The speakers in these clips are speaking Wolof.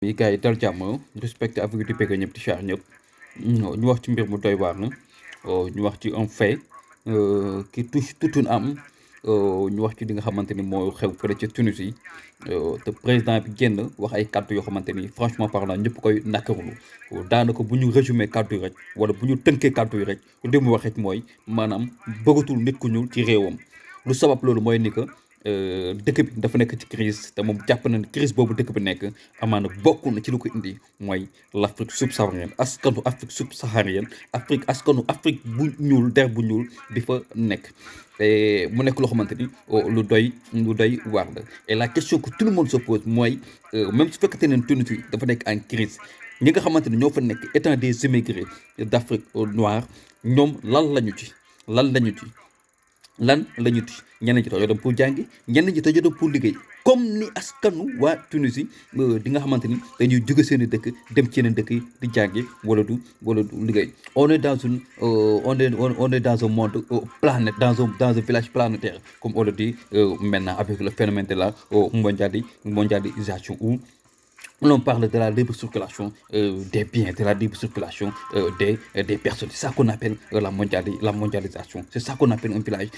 yi gars yi dal jàmm respecté avec di bëgg ñëpp di char ñëpp ñu wax ci mbir mu doy waar na ñu wax ci un fait qui touche toute une âme ñu wax ci li nga xamante ni moo xew fële ca Tunisie te président bi génn wax ay kàddu yoo xamante ni franchement parlant ñëpp koy nakkarulu daanaka bu ñu résumé kàddu yi rek wala bu ñu tënkee kàddu yi rek li mu wax rek mooy maanaam bëggatul nit ku ñuul ci réewam lu sabab loolu mooy ni que dëkk bi dafa nekk ci crise te moom jàpp na ne crise boobu dëkk bi nekk amaana bokk na ci lu ko indi mooy l' Afrique subsaharienne askanu Afrique subsaharienne askanu Afrique bu ñuul der bu ñuul di fa nekk te mu nekk loo xamante ni lu doy waar la et la question que tout le monde se pose mooy même su fekkete ne Tunisie dafa nekk en crise ñi nga xamante ni ñoo fa nekk étant des immigrés d' Afrique noire ñoom lan la ñu ñeneen ñi dañoo dem pour jàngi ñeneen ñi dañoo dem pour liggéey comme ni askanu waa Tunisie di nga xamante ni dañuy jóge seen i dëkk dem ci yeneen dëkk yi di jàngi wala du liggéey on est dans une on est dans un monde planète dans un village planétaire comme on le dit maintenant avec le phénomène de la mondialisation où on parle de la libre circulation des biens, de la libre circulation des personnes. C'est ça qu'on appelle la mondialisation. C'est ça qu'on appelle un village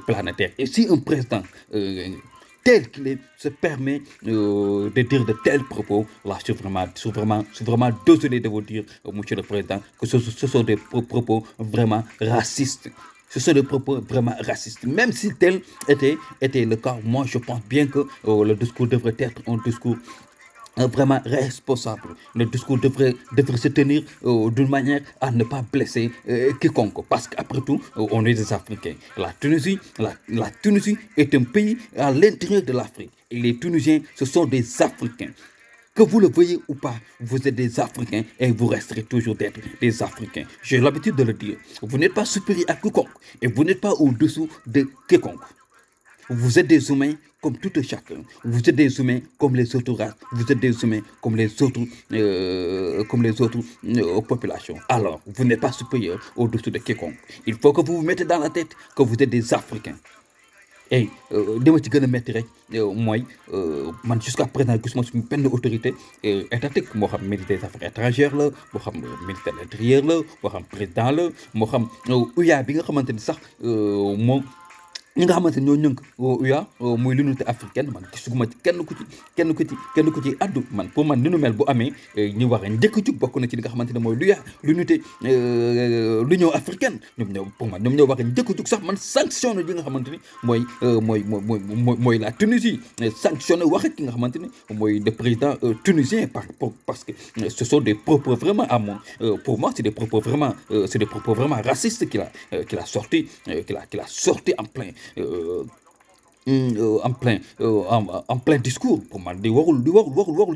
planétaire. Et si un président tel qu'il est se permet de dire de tels propos, là, je suis vraiment désolé de vous dire, monsieur le président, que ce sont des propos vraiment racistes. Ce sont des propos vraiment racistes. Même si tel était le cas, moi je pense bien que le discours devrait être un discours vraiment responsable. Le discours devrait se tenir d'une manière à ne pas blesser quiconque. Parce qu'après tout, on est des Africains. La Tunisie est un pays à l'intérieur de l'Afrique. Et les Tunisiens, ce sont des Africains. Que vous le veuillez ou pas, vous êtes des Africains et vous resterez toujours d'être des Africains. J'ai l'habitude de le dire. Vous n'êtes pas supérieur à quiconque et vous n'êtes pas au-dessous de quiconque. Vous êtes des humains comme tout un chacun. Vous êtes des humains comme les autres races. Vous êtes des humains comme les autres populations. Alors, vous n'êtes pas supérieur au-dessus de quiconque. Il faut que vous vous mettez dans la tête que vous êtes des Africains. Et li ma ci gën a métti rek mooy man jusqu'à présent gisuma suñu benn autorité étatique moo xam ministre des affaires étrangères la moo xam ministère de l'intérieur la moo xam président la moo xam UA bi nga xamante ni sax moom ñi nga xamante ni ñoo ñënk UA muy l'unité africaine man gisuguma ci kenn ku ci addu man pour man ni nu mel bu amee ñu war a njëkk jug bokk na ci li nga xamante ne mooy l'unité l'union africaine ñoom ñoo war a njëkk jug sax man sanctionné li nga xamante ni mooy la Tunisie sanctionné wax ki nga xamante ni mooy le président tunisien parce que ce sont des propos vraiment pour moi c'est des propos vraiment racistes qu'il a sorti en plein discours pour man di warul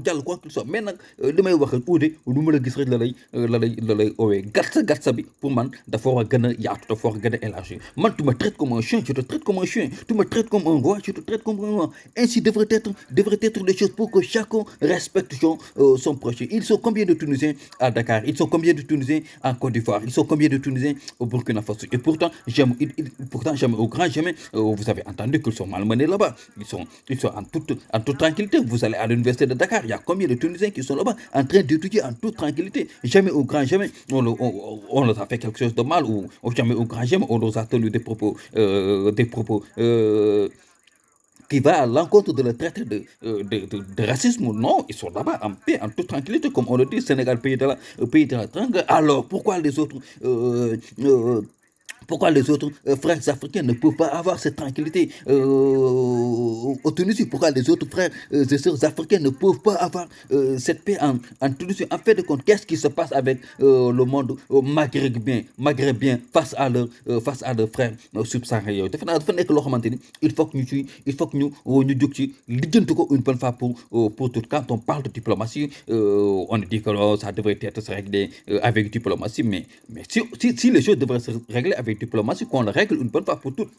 jàll quoi qu'il soit mais nag li may wax rek uude lu ma la gis rek la lay oowee gatsa bi pour man dafa war a gën a yaatu dafa war a gën a élargi man tu me traites comme un chien je te traite comme un chien tu me traites comme un roi je te traite comme un roi ainsi devrait être les choses pour que chacun respecte son prochain. Ils sont combien de Tunisiens à Dakar, ils sont combien de Tunisiens en Côte d'Ivoire, ils sont combien de Tunisiens au Burkina Faso et pourtant jamais au grand jamais vous avez entendu qu'ils sont malmenés là-bas. Ils sont en toute tranquillité. Vous allez à l'université de Dakar, il y a combien de Tunisiens qui sont là-bas en train d'étudier en toute tranquillité. Jamais au grand jamais on leur a fait quelque chose de mal ou jamais au grand jamais on leur a tenu des propos qui va à l'encontre de le traité de racisme. Non, ils sont là-bas en paix, en toute tranquillité, comme on le dit, Sénégal, pays de la tranquillité. Alors, pourquoi les autres frères africains ne peuvent pas avoir cette tranquillité au Tunisie? Pourquoi les autres frères et sœurs africains ne peuvent pas avoir cette paix en Tunisie? En fait de compte, qu'est-ce qui se passe avec le monde maghrébien face à leurs frères subsahariens? Dafa nekk loo xamante ni il faut que ñu jóg ci lijjanti ko une bonne fois pour tout. Quand on parle de diplomatie on dit que ça devrait être réglé avec diplomatie, mais si les choses devraient se régler avec diplomatie, qu'on le règle une bonne fois pour toutes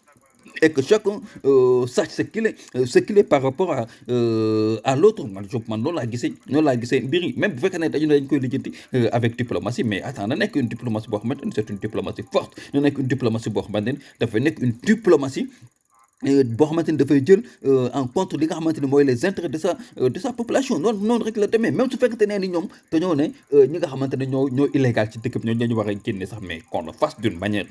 et que chacun sache ce qu'il est par rapport à l'autre. Man noonu laa gisee mbir yi même bu fekkee ne dañ koy lijjanti avec diplomatie, mais attends na nekk une diplomatie boo xamante ni c'est une diplomatie forte, na nekk une diplomatie boo xamante ni dafay nekk une diplomatie boo xamante ni dafay jël en compte li nga xamante ni mooy les intérêts de sa population noonu rek la demee même su fekkente ne ni ñoom dañoo ne ñi nga xamante ne ñoo illégal ci dëkk bi ñoo dañu war a génne sax mais qu'on le fasse d'une manière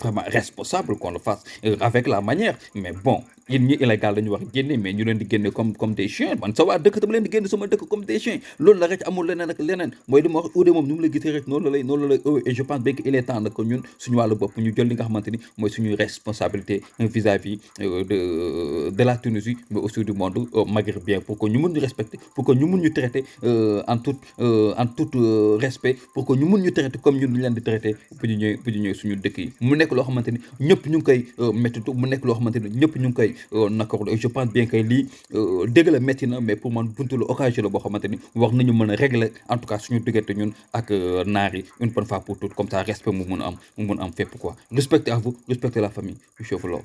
vraiment responsable qu'on le fasse avec la manière mais bon yéen ñi illégal dañu war a génne mais ñu leen di génne comme des chiens man sa waa dëkk dama leen di génne sama dëkk comme des chiens loolu la rek amul leneen ak leneen mooy li ma wax Oudé moom nu mu la gisee rek noonu la lay et je pense bien que il est temps nag que ñun suñu wàllu bopp ñu jël li nga xamante ni mooy suñuy responsabilité vis-à-vis de la Tunisie mais aussi du monde maghrébien pour que ñu mun ñu respecter pour que ñu mun ñu traiter en tout respect pour que ñu mun ñu traiter comme ñun ñu leen di traiter bu ñu ñëwee suñu dëkk yi mu nekk loo xamante ni ñëpp ñu ngi koy méttitu mu nekk loo xamante ni ñëpp ñu ngi koy nakaru et je pense bien que lii dëgg la métti na mais pour man buntu la occasion la boo xamante ni war nañu mën a régler en tout cas suñu diggante ñun ak naar yi une bonne fois pour toutes comme ça respect mu mun a am fépp quoi respectez à vous respectez la famille je vous love